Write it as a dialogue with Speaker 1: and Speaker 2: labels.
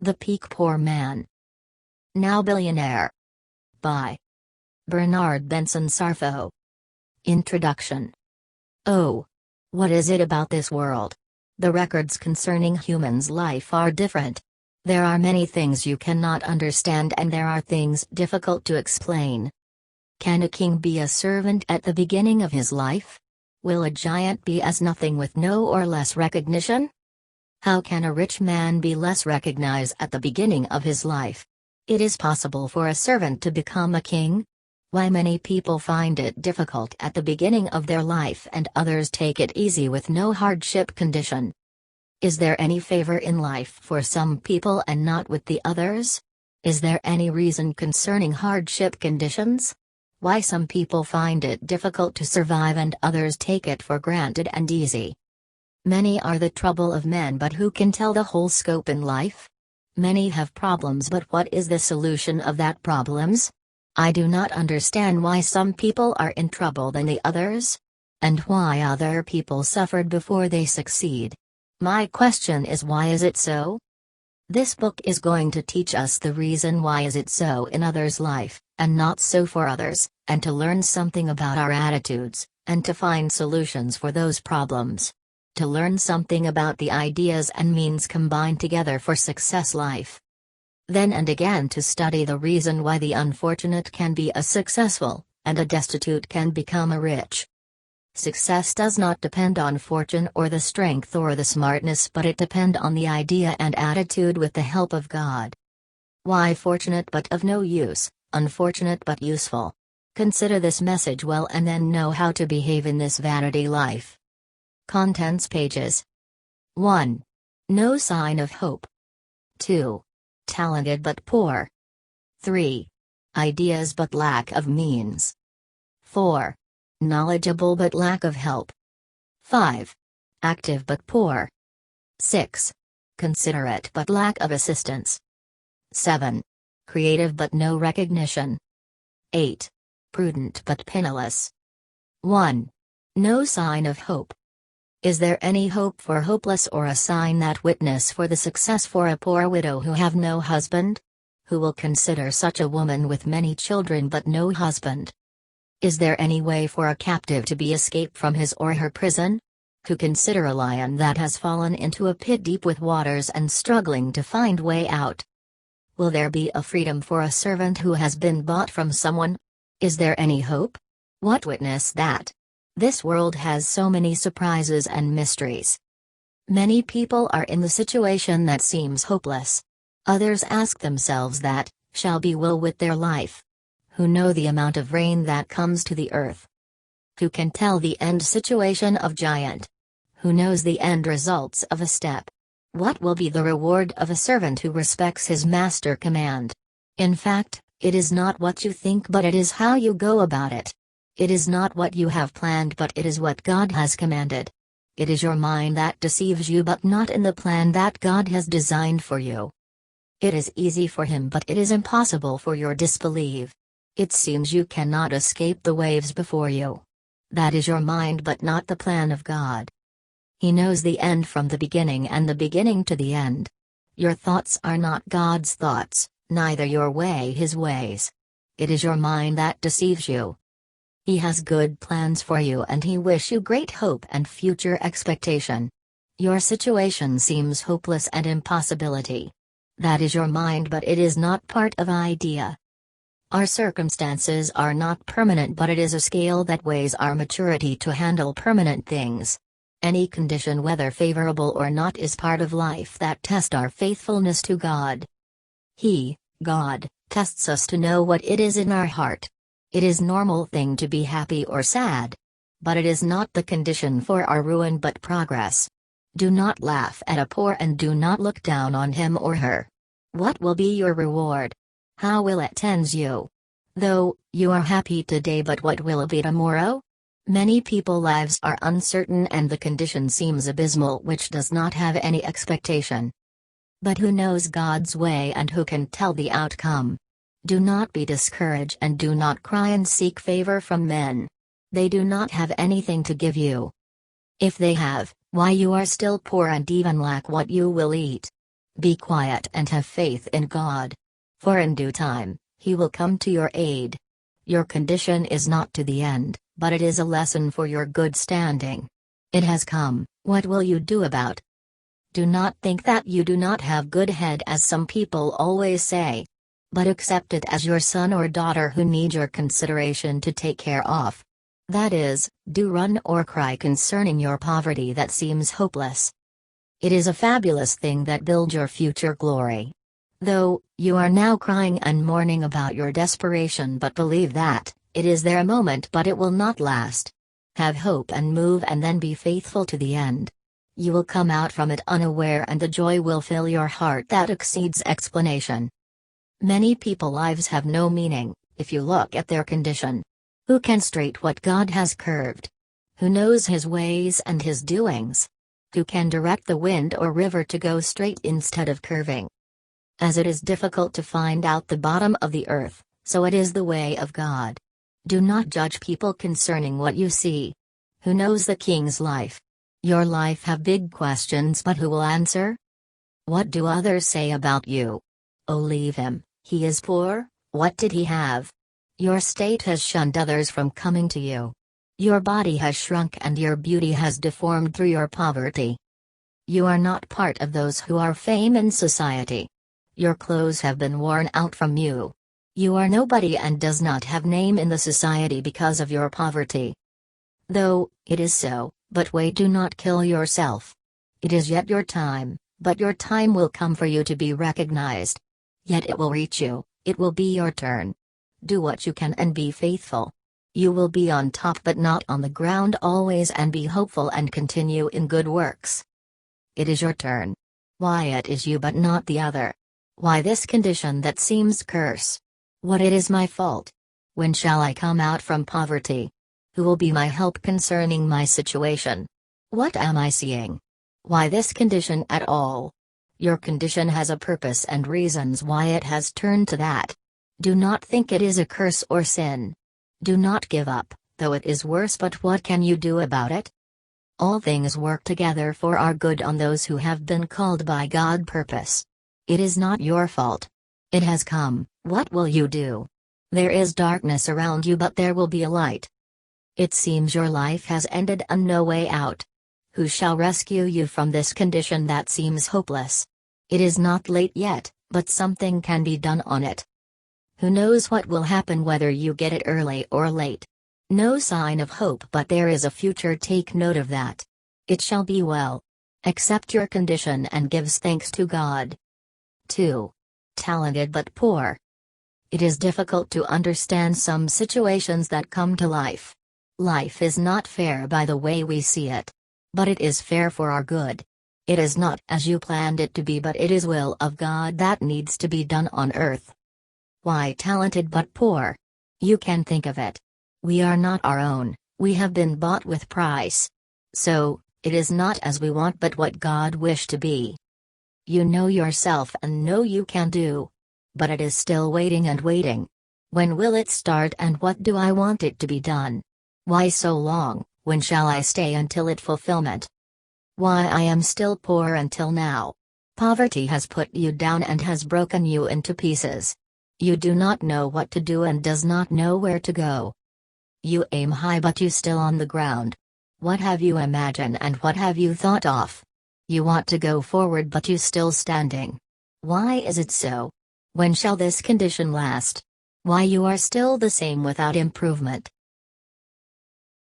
Speaker 1: The Peak Poor Man. Now Billionaire. By Bernard Benson Sarfo. Introduction. Oh. What is it about this world? The records concerning humans' life are different. There are many things you cannot understand, and there are things difficult to explain. Can a king be a servant at the beginning of his life? Will a giant be as nothing with no or less recognition? How can a rich man be less recognized at the beginning of his life? It is possible for a servant to become a king? Why many people find it difficult at the beginning of their life and others take it easy with no hardship condition? Is there any favor in life for some people and not with the others? Is there any reason concerning hardship conditions? Why some people find it difficult to survive and others take it for granted and easy? Many are the trouble of men, but who can tell the whole scope in life? Many have problems, but what is the solution of that problems? I do not understand why some people are in trouble than the others, and why other people suffered before they succeed. My question is, why is it so? This book is going to teach us the reason why is it so in others' life, and not so for others, and to learn something about our attitudes, and to find solutions for those problems. To learn something about the ideas and means combined together for success life. Then and again to study the reason why the unfortunate can be a successful, and a destitute can become a rich. Success does not depend on fortune or the strength or the smartness, but it depends on the idea and attitude with the help of God. Why fortunate but of no use, unfortunate but useful? Consider this message well and then know how to behave in this vanity life. Contents pages. 1. No sign of hope. 2. Talented but poor. 3. Ideas but lack of means. 4. Knowledgeable but lack of help. 5. Active but poor. 6. Considerate but lack of assistance. 7. Creative but no recognition. 8. Prudent but penniless. 1. No sign of hope. Is there any hope for hopeless, or a sign that witness for the success for a poor widow who have no husband? Who will consider such a woman with many children but no husband? Is there any way for a captive to be escaped from his or her prison? Who consider a lion that has fallen into a pit deep with waters and struggling to find way out? Will there be a freedom for a servant who has been bought from someone? Is there any hope? What witness that? This world has so many surprises and mysteries. Many people are in the situation that seems hopeless. Others ask themselves that, shall be will with their life. Who know the amount of rain that comes to the earth? Who can tell the end situation of giant? Who knows the end results of a step? What will be the reward of a servant who respects his master command? In fact, it is not what you think, but it is how you go about it. It is not what you have planned, but it is what God has commanded. It is your mind that deceives you, but not in the plan that God has designed for you. It is easy for him, but it is impossible for your disbelief. It seems you cannot escape the waves before you. That is your mind, but not the plan of God. He knows the end from the beginning and the beginning to the end. Your thoughts are not God's thoughts, neither your way his ways. It is your mind that deceives you. He has good plans for you and he wish you great hope and future expectation. Your situation seems hopeless and impossibility. That is your mind, but it is not part of idea. Our circumstances are not permanent, but it is a scale that weighs our maturity to handle permanent things. Any condition, whether favorable or not, is part of life that tests our faithfulness to God. He, God, tests us to know what it is in our heart. It is normal thing to be happy or sad. But it is not the condition for our ruin but progress. Do not laugh at a poor and do not look down on him or her. What will be your reward? How will it tend you? Though, you are happy today, but what will it be tomorrow? Many people's lives are uncertain and the condition seems abysmal, which does not have any expectation. But who knows God's way and who can tell the outcome? Do not be discouraged and do not cry and seek favor from men. They do not have anything to give you. If they have, why you are still poor and even lack what you will eat. Be quiet and have faith in God. For in due time, He will come to your aid. Your condition is not to the end, but it is a lesson for your good standing. It has come, what will you do about? Do not think that you do not have good head as some people always say. But accept it as your son or daughter who need your consideration to take care of. That is, do run or cry concerning your poverty that seems hopeless. It is a fabulous thing that builds your future glory. Though, you are now crying and mourning about your desperation, but believe that, it is there a moment but it will not last. Have hope and move and then be faithful to the end. You will come out from it unaware and the joy will fill your heart that exceeds explanation. Many people's lives have no meaning, if you look at their condition. Who can straight what God has curved? Who knows His ways and His doings? Who can direct the wind or river to go straight instead of curving? As it is difficult to find out the bottom of the earth, so it is the way of God. Do not judge people concerning what you see. Who knows the king's life? Your life have big questions, but who will answer? What do others say about you? Oh, leave him, he is poor, what did he have? Your state has shunned others from coming to you. Your body has shrunk and your beauty has deformed through your poverty. You are not part of those who are fame in society. Your clothes have been worn out from you. You are nobody and does not have name in the society because of your poverty. Though, it is so, but wait, do not kill yourself. It is yet your time, but your time will come for you to be recognized. Yet it will reach you, it will be your turn. Do what you can and be faithful. You will be on top but not on the ground always, and be hopeful and continue in good works. It is your turn. Why it is you but not the other? Why this condition that seems curse? What it is my fault? When shall I come out from poverty? Who will be my help concerning my situation? What am I seeing? Why this condition at all? Your condition has a purpose and reasons why it has turned to that. Do not think it is a curse or sin. Do not give up, though it is worse, but what can you do about it? All things work together for our good on those who have been called by God's purpose. It is not your fault. It has come, what will you do? There is darkness around you, but there will be a light. It seems your life has ended and no way out. Who shall rescue you from this condition that seems hopeless? It is not late yet, but something can be done on it. Who knows what will happen whether you get it early or late? No sign of hope, but there is a future, take note of that. It shall be well. Accept your condition and gives thanks to God. 2. Talented but poor. It is difficult to understand some situations that come to life. Life is not fair by the way we see it. But it is fair for our good. It is not as you planned it to be, but it is will of God that needs to be done on earth. Why talented but poor? You can think of it. We are not our own, we have been bought with price. So, it is not as we want but what God wished to be. You know yourself and know you can do. But it is still waiting and waiting. When will it start and what do I want it to be done? Why so long, when shall I stay until it fulfillment? Why I am still poor until now. Poverty has put you down and has broken you into pieces. You do not know what to do and does not know where to go. You aim high but you still on the ground. What have you imagined and what have you thought of? You want to go forward but you still standing. Why is it so? When shall this condition last? Why you are still the same without improvement?